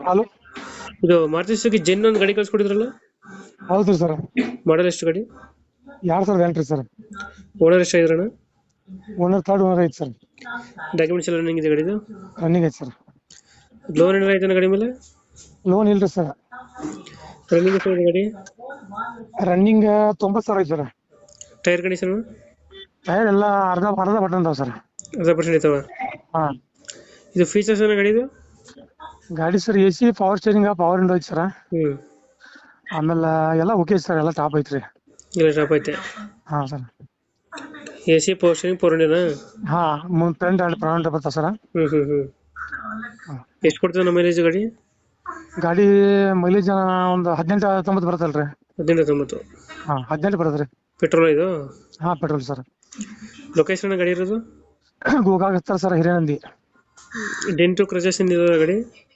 Hello. ಇದು Maruti Suzuki Zen ಒಂದು ಗಾಡಿ ಕಳ್ಸ್ಕೊಟ್ಟಿದ್ರಲ್ಲ, ಹೌದು ಸರ್. ಮಾಡಲ್ ಎಷ್ಟು ಗಾಡಿ? 2008 ಸರ್. ಓನರ್ ಎಷ್ಟಾಗಿದ್ರಣ? ಓನರ್ ಥರ್ಡ್ ಓನರ್ ಐತಿ ಸರ್. ಡಾಕ್ಯುಮೆಂಟ್ಸ್ ಎಲ್ಲ ರನ್ನಿಂಗ್ ಇದೆ ಗಾಡಿದು? ರನ್ನಿಂಗ್ ಐತಿ ಸರ್. ಲೋನ್ ಏನಾರ ಆಯ್ತಾನ ಗಾಡಿ ಮೇಲೆ? ಲೋನ್ ಇಲ್ರಿ ಸರ್. ರನ್ನಿಂಗ್ ಎಷ್ಟಾಗಿದೆ ಗಾಡಿ? ರನ್ನಿಂಗ್ 90,000 ಐತಿ ಸರ್. ಟೈರ್ ಕಂಡೀಷನ್ ಟೈರ್ ಎಲ್ಲ ಅರ್ಧ ಅರ್ಧ ಬಟನ್ ಅದಾವ ಸರ್. 10% ಐತವ? ಹಾ. ಇದು ಫೀಚರ್ಸ್ ಏನೋ ಗಾಡಿದು? ಗಾಡಿ sir AC, power steering, power window ಐತಿ ಸರ್. ಹ್ಮ್. ಆಮೇಲೆ ಎಲ್ಲ ಓಕೆ ಸರ್, ಎಲ್ಲ ಟಾಪ್ ಐತ್ರಿ. ಇಲ್ಲ ಟಾಪ್ ಐತೆ. ಹಾ sir. AC power steering power ವಿಂಡೋನಾ? ಹಾ, ಫ್ರಂಟ್ ಎರಡು ಫ್ರಂಟ್ ಬರ್ತಾವ ಸರ್. ಎಷ್ಟು ಕೊಡ್ತದೆ ನಮ್ಮ ಮೈಲೇಜ್ ಗಾಡಿ? ಗಾಡಿ ಮೈಲೇಜ್ ಒಂದು 18-19 ಬರುತ್ತಲ್ರಿ. 18-19. ಹಾ, 18 ಬರುತ್ತ್ರಿ. ಪೆಟ್ರೋಲ್ ಇದು? ಹಾ, ಪೆಟ್ರೋಲ್ ಸರ್. ಲೊಕೇಶನ್ ಗಾಡಿ ಇರೋದು? ಗೋಕಾಕ್ ಸರ್, ಹಿರೇನಂದಿ. ಡೆಂಟು ಕ್ರಜಸ್ ಏನಿದೆ ಗಾಡಿ?